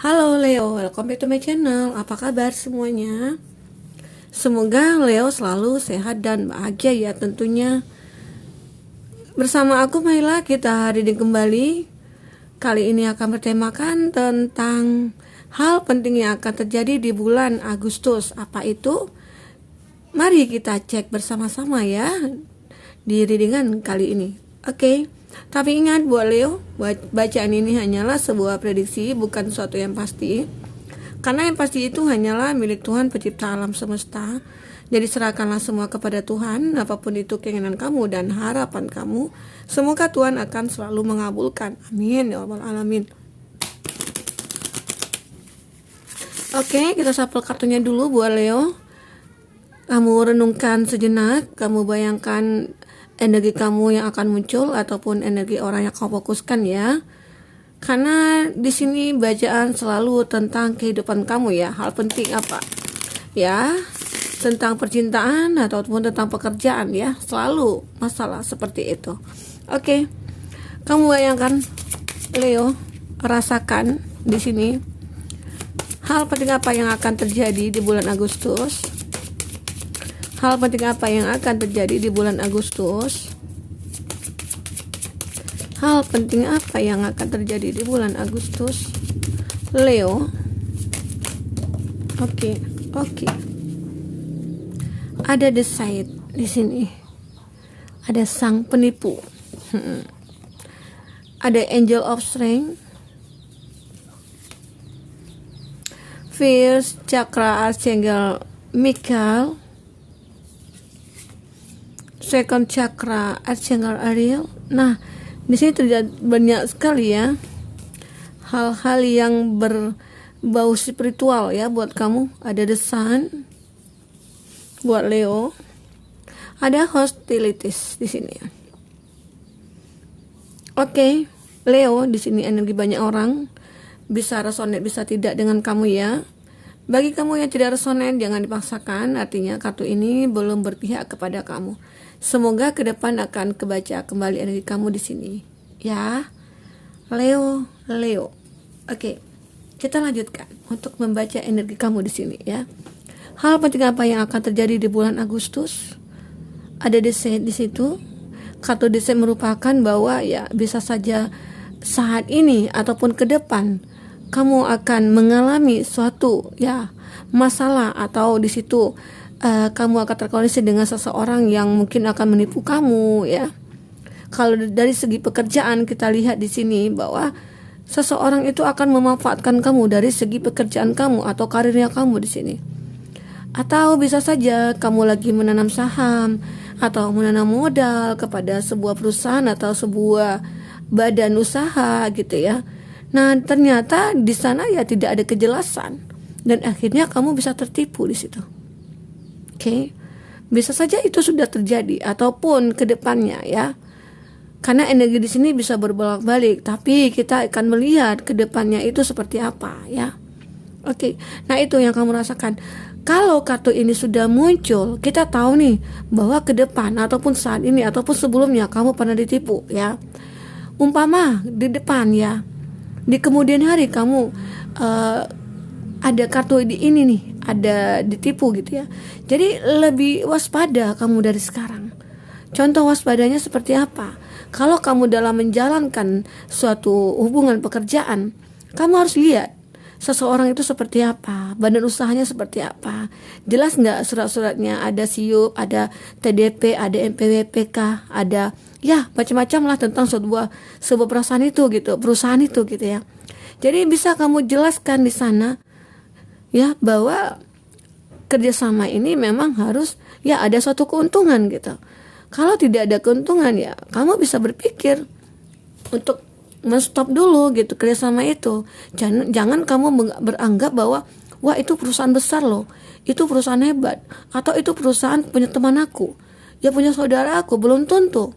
Halo Leo, welcome back to my channel. Apa kabar semuanya? Semoga Leo selalu sehat dan bahagia ya tentunya. Bersama aku Maila, kita hari ini kembali. Kali ini akan bertemakan tentang hal penting yang akan terjadi di bulan Agustus. Apa itu? Mari kita cek bersama-sama ya di readingan kali ini. Oke. Tapi ingat buat Leo, bacaan ini hanyalah sebuah prediksi, bukan sesuatu yang pasti. Karena yang pasti itu hanyalah milik Tuhan pencipta alam semesta. Jadi serahkanlah semua kepada Tuhan, apapun itu keinginan kamu dan harapan kamu. Semoga Tuhan akan selalu mengabulkan. Amin ya rabbal alamin. Oke, kita shuffle kartunya dulu buat Leo. Kamu renungkan sejenak, kamu bayangkan energi kamu yang akan muncul ataupun energi orang yang kamu fokuskan ya. Karena di sini bacaan selalu tentang kehidupan kamu ya. Hal penting apa? Ya, tentang percintaan ataupun tentang pekerjaan ya. Selalu masalah seperti itu. Oke. Kamu bayangkan Leo, rasakan di sini hal penting apa yang akan terjadi di bulan Agustus. Hal penting apa yang akan terjadi di bulan Agustus? Hal penting apa yang akan terjadi di bulan Agustus? Leo. Oke. Ada the side di sini. Ada sang penipu. Ada angel of strength. Fierce chakra archangel Michael. Second chakra Archangel Ariel. Nah, di sini terjadi banyak sekali ya hal-hal yang berbau spiritual ya buat kamu. Ada the sun buat Leo. Ada hostilities di sini. Oke, Leo, di sini energi banyak orang, bisa resonate bisa tidak dengan kamu ya. Bagi kamu yang tidak resonate, jangan dipaksakan, artinya kartu ini belum berpihak kepada kamu. Semoga ke depan akan kebaca kembali energi kamu di sini. Ya. Leo. Oke. Kita lanjutkan untuk membaca energi kamu di sini ya. Hal penting apa yang akan terjadi di bulan Agustus? Ada DC di situ. Kartu DC merupakan bahwa ya bisa saja saat ini ataupun ke depan kamu akan mengalami suatu ya masalah atau di situ kamu akan terkoneksi dengan seseorang yang mungkin akan menipu kamu ya. Kalau dari segi pekerjaan kita lihat di sini bahwa seseorang itu akan memanfaatkan kamu dari segi pekerjaan kamu atau karirnya kamu di sini. Atau bisa saja kamu lagi menanam saham atau menanam modal kepada sebuah perusahaan atau sebuah badan usaha gitu ya. Nah, ternyata di sana ya tidak ada kejelasan dan akhirnya kamu bisa tertipu di situ. Oke. Bisa saja itu sudah terjadi ataupun ke depannya ya. Karena energi di sini bisa berbolak-balik, tapi kita akan melihat ke depannya itu seperti apa ya. Oke. Nah, itu yang kamu rasakan. Kalau kartu ini sudah muncul, kita tahu nih bahwa ke depan ataupun saat ini ataupun sebelumnya kamu pernah ditipu ya. Umpama di depan ya. Di kemudian hari kamu ada kartu ini nih, ada ditipu gitu ya. Jadi lebih waspada kamu dari sekarang. Contoh waspadanya seperti apa? Kalau kamu dalam menjalankan suatu hubungan pekerjaan, kamu harus lihat seseorang itu seperti apa, badan usahanya seperti apa, jelas nggak surat-suratnya, ada SIUP, ada TDP, ada MPWPK, ada ya macam-macam lah tentang sebuah perusahaan itu gitu ya. Jadi bisa kamu jelaskan di sana ya bahwa kerjasama ini memang harus ya ada suatu keuntungan gitu. Kalau tidak ada keuntungan ya kamu bisa berpikir untuk men-stop dulu gitu kerjasama itu. Jangan kamu beranggap bahwa wah itu perusahaan besar loh, itu perusahaan hebat, atau itu perusahaan punya teman aku, ya punya saudara aku. Belum tentu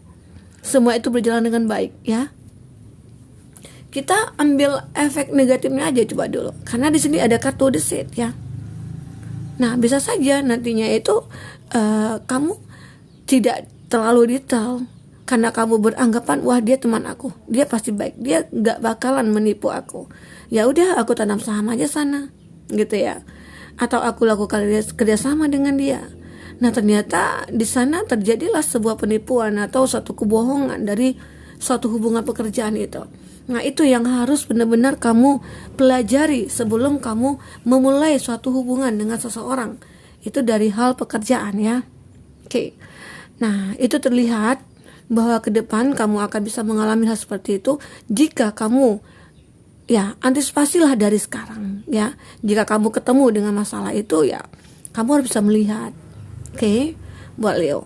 semua itu berjalan dengan baik ya. Kita ambil efek negatifnya aja coba dulu, karena di sini ada kartu deceit ya. Nah, bisa saja nantinya itu kamu tidak terlalu detail karena kamu beranggapan wah dia teman aku, dia pasti baik, dia nggak bakalan menipu aku. Ya udah aku tanam saham aja sana, gitu ya. Atau aku lakukan kerjasama dengan dia. Nah ternyata di sana terjadilah sebuah penipuan atau suatu kebohongan dari suatu hubungan pekerjaan itu. Nah itu yang harus benar-benar kamu pelajari sebelum kamu memulai suatu hubungan dengan seseorang. Itu dari hal pekerjaan ya. Oke. Nah itu terlihat bahwa ke depan kamu akan bisa mengalami hal seperti itu jika kamu ya antisipasilah dari sekarang ya. Jika kamu ketemu dengan masalah itu ya kamu harus bisa melihat. Oke, buat Leo.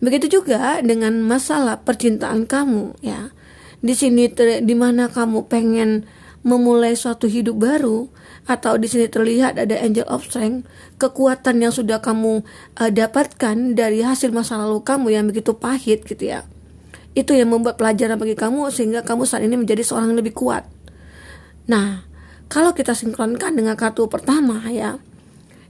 Begitu juga dengan masalah percintaan kamu ya. Di sini di mana kamu pengen memulai suatu hidup baru, atau di sini terlihat ada angel of strength, kekuatan yang sudah kamu dapatkan dari hasil masa lalu kamu yang begitu pahit gitu ya. Itu yang membuat pelajaran bagi kamu sehingga kamu saat ini menjadi seorang yang lebih kuat. Nah, kalau kita sinkronkan dengan kartu pertama ya,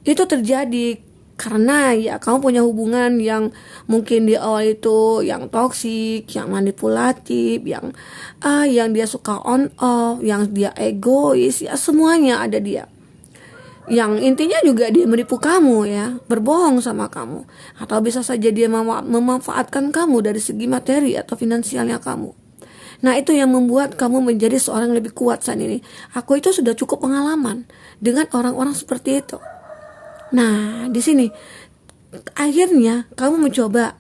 itu terjadi karena ya kamu punya hubungan yang mungkin di awal itu yang toksik, yang manipulatif, yang dia suka on off, yang dia egois, ya semuanya ada dia. Yang intinya juga dia menipu kamu ya, berbohong sama kamu, atau bisa saja dia memanfaatkan kamu dari segi materi atau finansialnya kamu. Nah itu yang membuat kamu menjadi seorang yang lebih kuat saat ini. Aku itu sudah cukup pengalaman dengan orang-orang seperti itu. Nah, di sini akhirnya kamu mencoba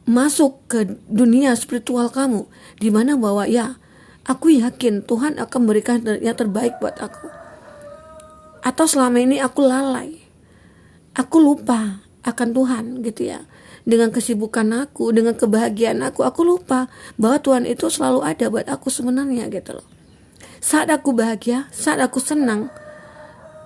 masuk ke dunia spiritual kamu, di mana bahwa ya, aku yakin Tuhan akan memberikan yang terbaik buat aku. Atau selama ini aku lalai, aku lupa akan Tuhan gitu ya. Dengan kesibukan aku, dengan kebahagiaan aku lupa bahwa Tuhan itu selalu ada buat aku sebenarnya gitu loh. Saat aku bahagia, saat aku senang,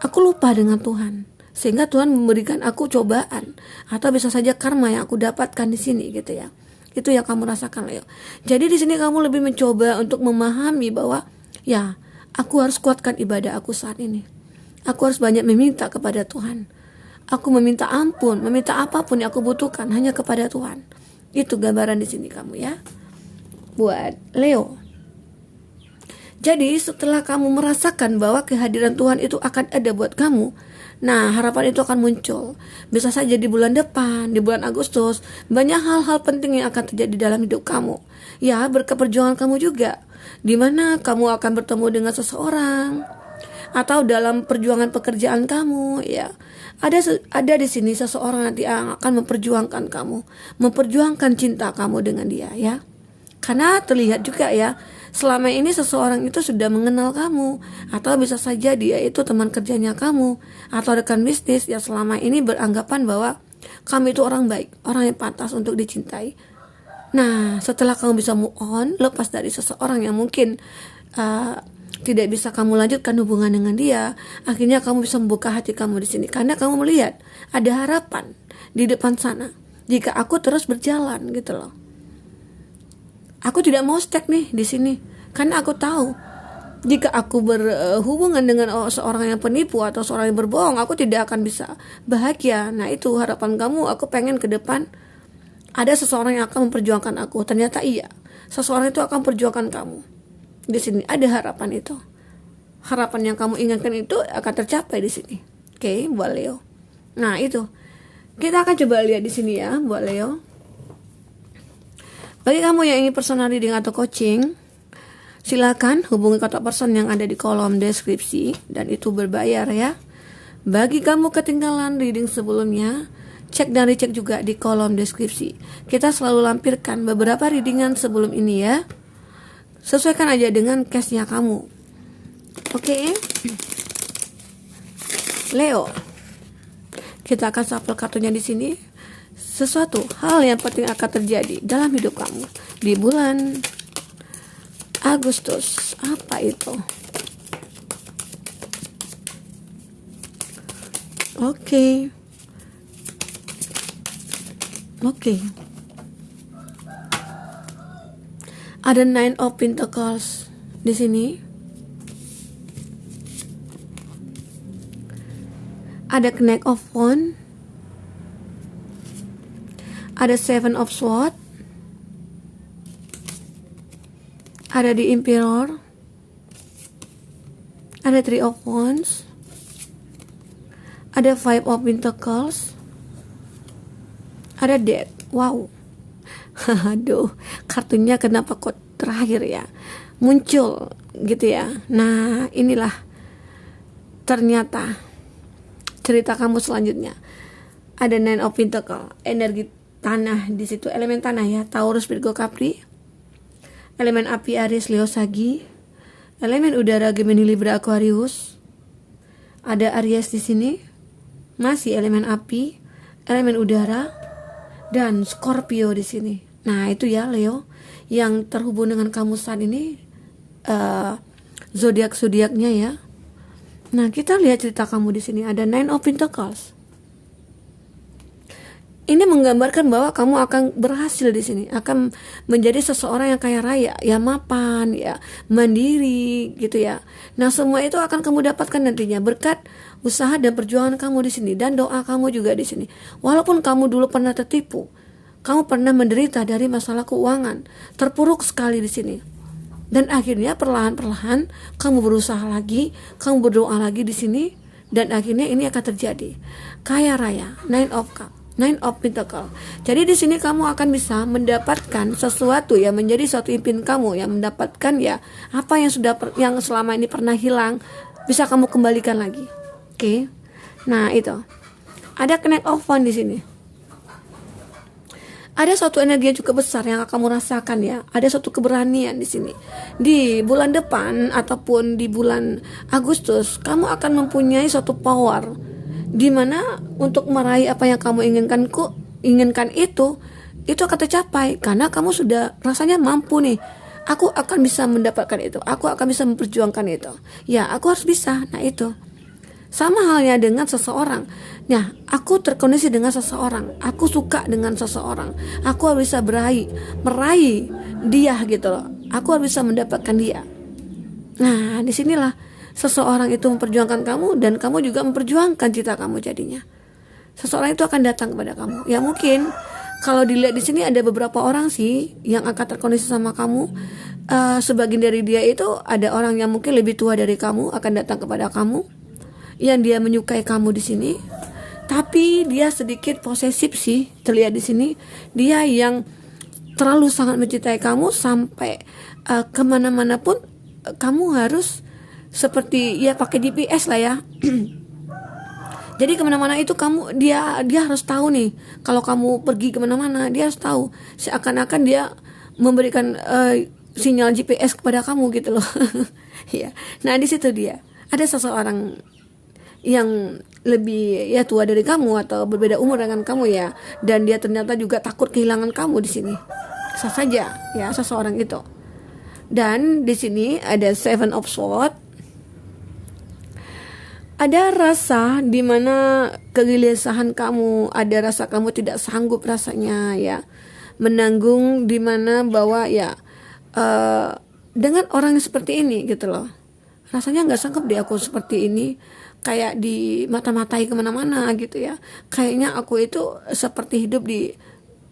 aku lupa dengan Tuhan. Sehingga Tuhan memberikan aku cobaan atau bisa saja karma yang aku dapatkan di sini gitu ya. Itu yang kamu rasakan Leo. Jadi di sini kamu lebih mencoba untuk memahami bahwa ya, aku harus kuatkan ibadah aku saat ini. Aku harus banyak meminta kepada Tuhan. Aku meminta ampun, meminta apapun yang aku butuhkan hanya kepada Tuhan. Itu gambaran di sini kamu ya. Buat Leo. Jadi setelah kamu merasakan bahwa kehadiran Tuhan itu akan ada buat kamu, nah harapan itu akan muncul. Bisa saja di bulan depan, di bulan Agustus, banyak hal-hal penting yang akan terjadi dalam hidup kamu. Ya, berkat perjuangan kamu juga, di mana kamu akan bertemu dengan seseorang, atau dalam perjuangan pekerjaan kamu, ya. Ada di sini seseorang nanti yang akan memperjuangkan kamu, memperjuangkan cinta kamu dengan dia, ya. Karena terlihat juga ya, selama ini seseorang itu sudah mengenal kamu, atau bisa saja dia itu teman kerjanya kamu, atau rekan bisnis yang selama ini beranggapan bahwa kamu itu orang baik, orang yang pantas untuk dicintai. Nah, setelah kamu bisa move on, lepas dari seseorang yang mungkin tidak bisa kamu lanjutkan hubungan dengan dia, akhirnya kamu bisa membuka hati kamu di sini karena kamu melihat ada harapan di depan sana. Jika aku terus berjalan gitu loh. Aku tidak mau stuck nih di sini karena aku tahu jika aku berhubungan dengan seorang yang penipu atau seorang yang berbohong, aku tidak akan bisa bahagia. Nah, itu harapan kamu. Aku pengen ke depan ada seseorang yang akan memperjuangkan aku. Ternyata iya, seseorang itu akan memperjuangkan kamu. Di sini ada harapan itu. Harapan yang kamu inginkan itu akan tercapai di sini. Oke, buat Leo. Nah, itu. Kita akan coba lihat di sini ya, buat Leo. Bagi kamu yang ingin personal reading atau coaching, silakan hubungi kontak person yang ada di kolom deskripsi dan itu berbayar ya. Bagi kamu ketinggalan reading sebelumnya, cek dan recheck juga di kolom deskripsi. Kita selalu lampirkan beberapa readingan sebelum ini ya. Sesuaikan aja dengan case-nya kamu. Oke. Leo. Kita akan sampel kartunya di sini. Sesuatu hal yang penting akan terjadi dalam hidup kamu di bulan Agustus. Apa itu? Oke. Ada 9 of Pentacles di sini. Ada Knight of Wands. ada Seven of Swords, ada di Emperor, ada Three of Wands, ada Five of Pentacles, ada Death. Wow. Aduh, kartunya kenapa kok terakhir ya muncul gitu ya. Nah, inilah ternyata cerita kamu selanjutnya. Ada Nine of Pentacles, energi tanah di situ, elemen tanah ya, Taurus, Virgo, Capri. Elemen api Aries, Leo, Sagi. Elemen udara Gemini, Libra, Aquarius. Ada Aries di sini. Masih elemen api, elemen udara, dan Scorpio di sini. Nah, itu ya Leo yang terhubung dengan kamu saat ini, zodiak-zodiaknya ya. Nah, kita lihat cerita kamu di sini. Ada Nine of Pentacles. Ini menggambarkan bahwa kamu akan berhasil di sini, akan menjadi seseorang yang kaya raya, ya mapan, ya mandiri, gitu ya. Nah, semua itu akan kamu dapatkan nantinya berkat usaha dan perjuangan kamu di sini dan doa kamu juga di sini. Walaupun kamu dulu pernah tertipu, kamu pernah menderita dari masalah keuangan, terpuruk sekali di sini. Dan akhirnya perlahan-perlahan kamu berusaha lagi, kamu berdoa lagi di sini, dan akhirnya ini akan terjadi. Kaya raya, Nine of Cups. Nine of Pentacles. Jadi di sini kamu akan bisa mendapatkan sesuatu yang menjadi suatu impian kamu, yang mendapatkan ya apa yang yang selama ini pernah hilang bisa kamu kembalikan lagi. Oke. Nah, itu. Ada Knight of Wands di sini. Ada suatu energi yang cukup besar yang akan kamu rasakan ya. Ada suatu keberanian di sini. Di bulan depan ataupun di bulan Agustus, kamu akan mempunyai suatu power di mana untuk meraih apa yang kamu inginkan itu akan tercapai karena kamu sudah rasanya mampu nih. Aku akan bisa mendapatkan itu. Aku akan bisa memperjuangkan itu. Ya, aku harus bisa. Nah, itu. Sama halnya dengan seseorang. Nah, aku terkoneksi dengan seseorang. Aku suka dengan seseorang. Aku harus bisa meraih dia gitu loh. Aku harus bisa mendapatkan dia. Nah, disinilah seseorang itu memperjuangkan kamu dan kamu juga memperjuangkan cita kamu jadinya. Seseorang itu akan datang kepada kamu. Ya mungkin kalau dilihat di sini ada beberapa orang sih yang akan terkoneksi sama kamu. Sebagian dari dia itu ada orang yang mungkin lebih tua dari kamu akan datang kepada kamu, yang dia menyukai kamu di sini. Tapi dia sedikit posesif sih terlihat di sini. Dia yang terlalu sangat mencintai kamu sampai kemana-mana pun kamu harus seperti ya pakai GPS lah ya. Jadi kemana-mana itu dia harus tahu nih. Kalau kamu pergi kemana-mana dia harus tahu. Seakan-akan dia memberikan sinyal GPS kepada kamu gitu loh. Ya. Nah, di situ dia ada seseorang yang lebih ya tua dari kamu atau berbeda umur dengan kamu ya, dan dia ternyata juga takut kehilangan kamu di sini. Bisa saja ya seseorang itu. Dan di sini ada Seven of Swords. Ada rasa di mana kegelisahan kamu, ada rasa kamu tidak sanggup rasanya ya menanggung, di mana bahwa ya dengan orang yang seperti ini gitu loh. Rasanya nggak sanggup deh aku seperti ini, kayak di mata-matai kemana-mana gitu ya. Kayaknya aku itu seperti hidup di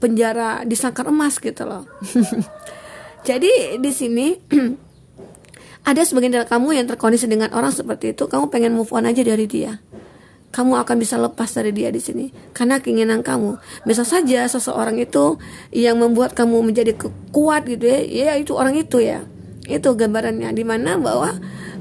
penjara di sangkar emas gitu loh. Jadi di sini ada sebagian dari kamu yang terkondisi dengan orang seperti itu. Kamu pengen move on aja dari dia. Kamu akan bisa lepas dari dia di sini karena keinginan kamu. Bisa saja seseorang itu yang membuat kamu menjadi kuat gitu ya. Ya itu orang itu ya. Itu gambarannya, di mana bahwa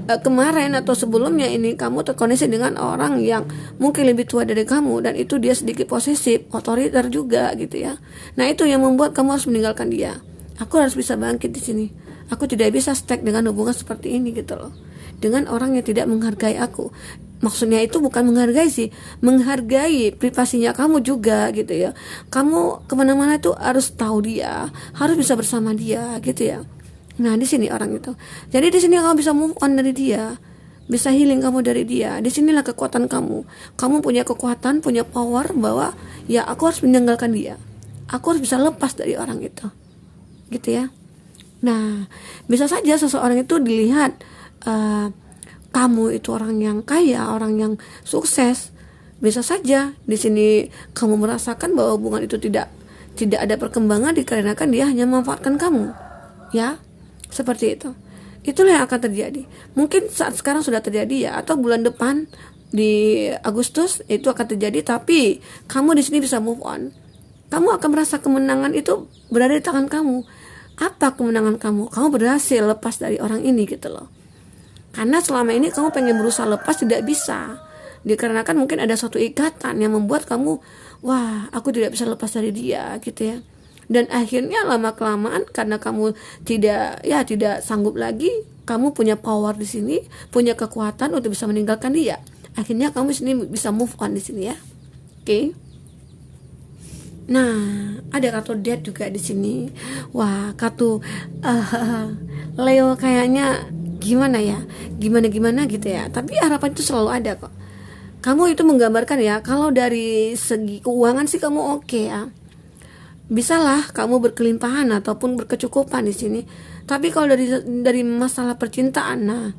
kemarin atau sebelumnya ini kamu terkondisi dengan orang yang mungkin lebih tua dari kamu, dan itu dia sedikit posesif, otoriter juga gitu ya. Nah, itu yang membuat kamu harus meninggalkan dia. Aku harus bisa bangkit di sini. Aku tidak bisa stuck dengan hubungan seperti ini gitu loh. Dengan orang yang tidak menghargai aku. Maksudnya itu bukan menghargai sih, menghargai privasinya kamu juga gitu ya. Kamu kemana-mana tuh harus tahu dia, harus bisa bersama dia gitu ya. Nah, di sini orang itu. Jadi di sini kamu bisa move on dari dia, bisa healing kamu dari dia. Di sinilah kekuatan kamu. Kamu punya kekuatan, punya power bahwa ya aku harus meninggalkan dia. Aku harus bisa lepas dari orang itu. Gitu ya. Nah, bisa saja seseorang itu dilihat kamu itu orang yang kaya, orang yang sukses. Bisa saja di sini kamu merasakan bahwa hubungan itu tidak tidak ada perkembangan dikarenakan dia hanya memanfaatkan kamu, ya, seperti itu. Itulah yang akan terjadi. Mungkin saat sekarang sudah terjadi ya, atau bulan depan di Agustus itu akan terjadi, tapi kamu di sini bisa move on. Kamu akan merasa kemenangan itu berada di tangan kamu. Apa kemenangan kamu? Kamu berhasil lepas dari orang ini gitu loh. Karena selama ini kamu pengen berusaha lepas, tidak bisa. Dikarenakan mungkin ada suatu ikatan yang membuat kamu, wah, aku tidak bisa lepas dari dia gitu ya. Dan akhirnya lama kelamaan karena kamu tidak sanggup lagi, kamu punya power di sini, punya kekuatan untuk bisa meninggalkan dia. Akhirnya kamu di sini bisa move on di sini ya. Oke. Nah, ada kartu Death juga di sini. Wah, kartu Leo kayaknya gimana ya? Gimana gitu ya. Tapi harapan itu selalu ada kok. Kamu itu menggambarkan ya, kalau dari segi keuangan sih kamu oke ya. Bisalah kamu berkelimpahan ataupun berkecukupan di sini. Tapi kalau dari masalah percintaan, nah,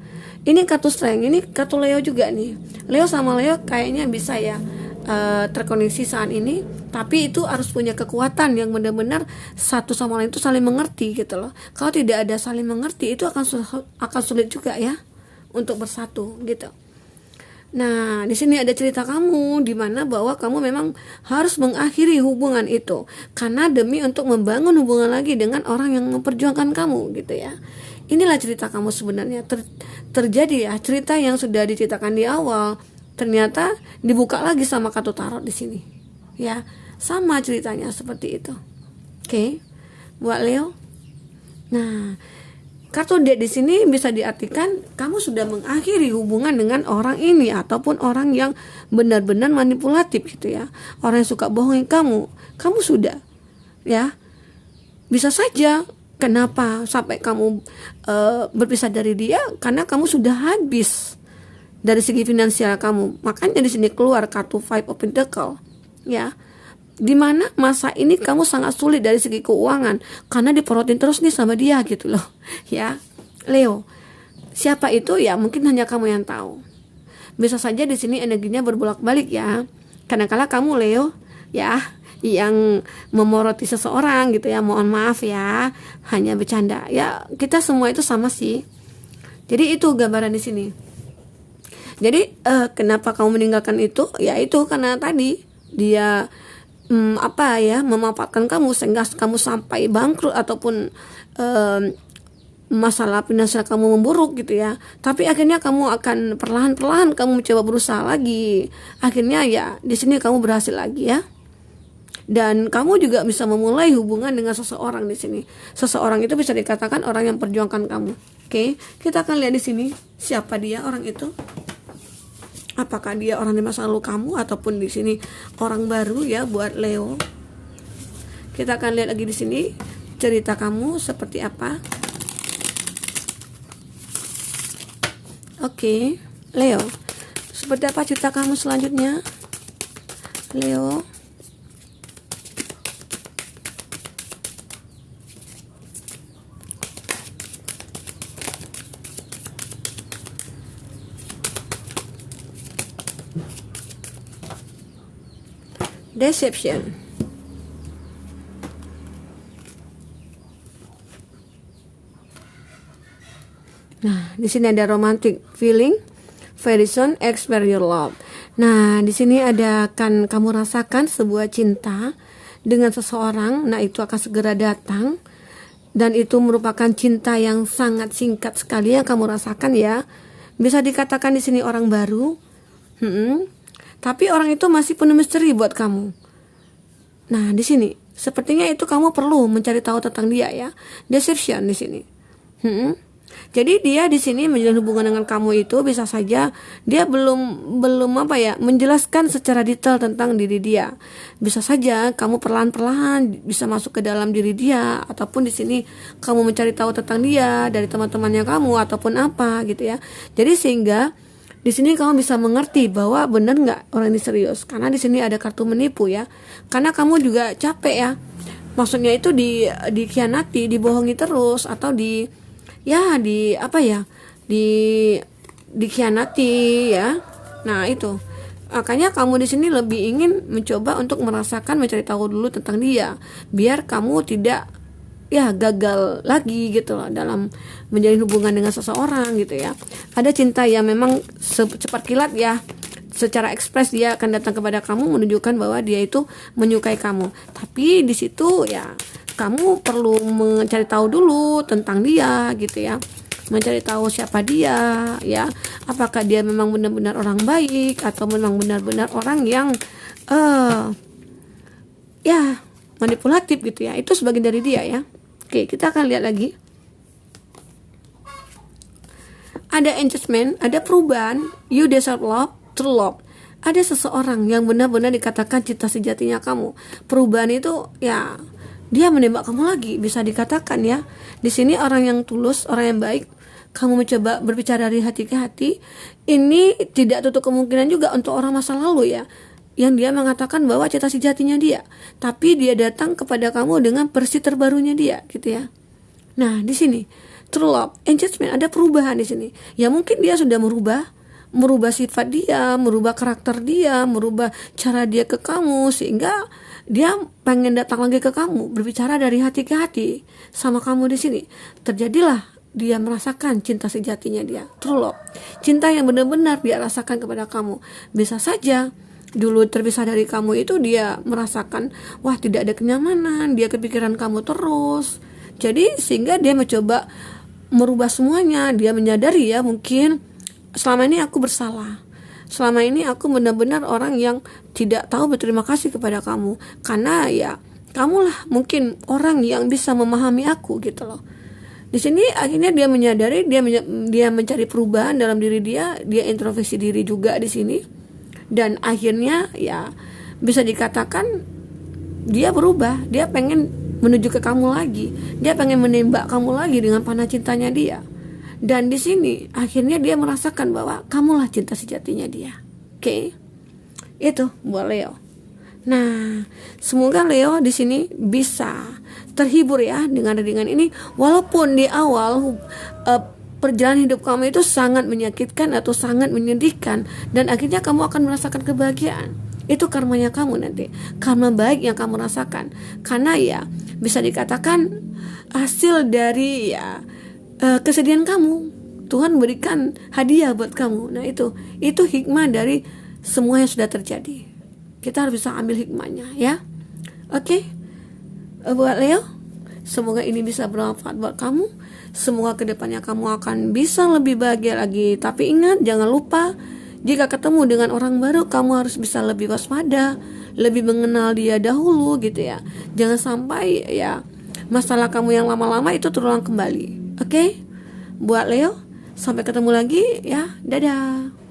ini kartu Strength, ini kartu Leo juga nih. Leo sama Leo kayaknya bisa ya terkoneksi saat ini, tapi itu harus punya kekuatan yang benar-benar satu sama lain itu saling mengerti gitu loh. Kalau tidak ada saling mengerti, itu akan sulit juga ya untuk bersatu gitu. Nah, di sini ada cerita kamu di mana bahwa kamu memang harus mengakhiri hubungan itu karena demi untuk membangun hubungan lagi dengan orang yang memperjuangkan kamu gitu ya. Inilah cerita kamu sebenarnya terjadi ya, cerita yang sudah diceritakan di awal ternyata dibuka lagi sama kartu tarot di sini. Ya, sama ceritanya seperti itu. Oke. Buat Leo. Nah, kartu Death di sini bisa diartikan kamu sudah mengakhiri hubungan dengan orang ini ataupun orang yang benar-benar manipulatif gitu ya. Orang yang suka bohongin kamu sudah ya. Bisa saja kenapa sampai kamu berpisah dari dia karena kamu sudah habis dari segi finansial kamu. Makanya di sini keluar kartu Five of Pentacles ya. Dimana masa ini kamu sangat sulit dari segi keuangan karena diporotin terus nih sama dia gitu loh ya. Leo, siapa itu ya mungkin hanya kamu yang tahu. Bisa saja di sini energinya berbolak-balik ya. Kadang-kala kamu Leo ya yang memoroti seseorang gitu ya, mohon maaf ya, hanya bercanda ya, kita semua itu sama sih. Jadi itu gambaran di sini. Jadi kenapa kamu meninggalkan itu? Ya itu karena tadi dia memanfaatkan kamu sehingga kamu sampai bangkrut ataupun masalah finansial kamu memburuk gitu ya. Tapi akhirnya kamu akan perlahan-perlahan kamu mencoba berusaha lagi. Akhirnya ya di sini kamu berhasil lagi ya. Dan kamu juga bisa memulai hubungan dengan seseorang di sini. Seseorang itu bisa dikatakan orang yang perjuangkan kamu. Oke, kita akan lihat di sini siapa dia orang itu. Apakah dia orang di masa lalu kamu ataupun di sini orang baru ya buat Leo. Kita akan lihat lagi di sini cerita kamu seperti apa. Oke, Leo. Seperti apa cerita kamu selanjutnya? Leo. Deception. Nah, di sini ada romantic feeling, very soon experience your love. Nah, di sini akan kamu rasakan sebuah cinta dengan seseorang. Nah, itu akan segera datang dan itu merupakan cinta yang sangat singkat sekali yang kamu rasakan ya. Bisa dikatakan di sini orang baru. Tapi orang itu masih penuh misteri buat kamu. Nah, di sini sepertinya itu kamu perlu mencari tahu tentang dia ya. Deception di sini. Jadi dia di sini menjalin hubungan dengan kamu itu bisa saja dia belum menjelaskan secara detail tentang diri dia. Bisa saja kamu perlahan-perlahan bisa masuk ke dalam diri dia ataupun di sini kamu mencari tahu tentang dia dari teman-temannya kamu ataupun apa gitu ya. Jadi sehingga di sini kamu bisa mengerti bahwa benar nggak orang ini serius, karena di sini ada kartu menipu ya. Karena kamu juga capek ya, maksudnya itu dikhianati, dibohongi terus atau dikhianati ya. Nah itu Makanya kamu di sini lebih ingin mencoba untuk merasakan, mencari tahu dulu tentang dia, biar kamu tidak gagal lagi gitu loh dalam menjalin hubungan dengan seseorang gitu ya. Ada cinta yang memang secepat kilat ya, secara ekspres dia akan datang kepada kamu menunjukkan bahwa dia itu menyukai kamu. Tapi di situ ya kamu perlu mencari tahu dulu tentang dia gitu ya, mencari tahu siapa dia ya, apakah dia memang benar-benar orang baik atau memang benar-benar orang yang manipulatif gitu ya. Itu sebagian dari dia ya. Oke, kita akan lihat lagi. Ada engagement, ada perubahan. You deserve love, true love. Ada seseorang yang benar-benar dikatakan cinta sejatinya kamu. Perubahan itu ya, dia menembak kamu lagi, bisa dikatakan ya. Di sini orang yang tulus, orang yang baik. Kamu mencoba berbicara dari hati ke hati. Ini tidak tutup kemungkinan juga untuk orang masa lalu ya, yang dia mengatakan bahwa cinta sejatinya dia, tapi dia datang kepada kamu dengan versi terbarunya dia, gitu ya. Nah, di sini true love, engagement, ada perubahan di sini. Ya mungkin dia sudah merubah sifat dia, merubah karakter dia, merubah cara dia ke kamu, sehingga dia pengen datang lagi ke kamu, berbicara dari hati ke hati sama kamu di sini. Terjadilah dia merasakan cinta sejatinya dia, true love, cinta yang benar-benar dia rasakan kepada kamu. Bisa saja dulu terpisah dari kamu itu dia merasakan wah tidak ada kenyamanan, dia kepikiran kamu terus. Jadi sehingga dia mencoba merubah semuanya. Dia menyadari ya, mungkin selama ini aku bersalah, selama ini aku benar-benar orang yang tidak tahu berterima kasih kepada kamu, karena ya kamulah mungkin orang yang bisa memahami aku gitu loh. Di sini akhirnya dia menyadari, dia mencari perubahan dalam diri dia introspeksi diri juga di sini. Dan akhirnya ya bisa dikatakan dia berubah, dia pengen menuju ke kamu lagi, dia pengen menembak kamu lagi dengan panah cintanya dia. Dan di sini akhirnya dia merasakan bahwa kamulah cinta sejatinya dia. Oke. Itu buat Leo. Nah, semoga Leo di sini bisa terhibur ya dengan ini, walaupun di awal perjalanan hidup kamu itu sangat menyakitkan atau sangat menyedihkan, dan akhirnya kamu akan merasakan kebahagiaan. Itu karmanya kamu nanti, karma baik yang kamu rasakan, karena ya bisa dikatakan hasil dari ya kesedihan kamu, Tuhan berikan hadiah buat kamu. Nah itu hikmah dari semua yang sudah terjadi. Kita harus bisa ambil hikmahnya ya. Oke, buat Leo, semoga ini bisa bermanfaat buat kamu. Semoga kedepannya kamu akan bisa lebih bahagia lagi. Tapi ingat, jangan lupa jika ketemu dengan orang baru, kamu harus bisa lebih waspada, lebih mengenal dia dahulu gitu ya. Jangan sampai ya masalah kamu yang lama-lama itu terulang kembali. Oke? Buat Leo, sampai ketemu lagi ya. Dadah.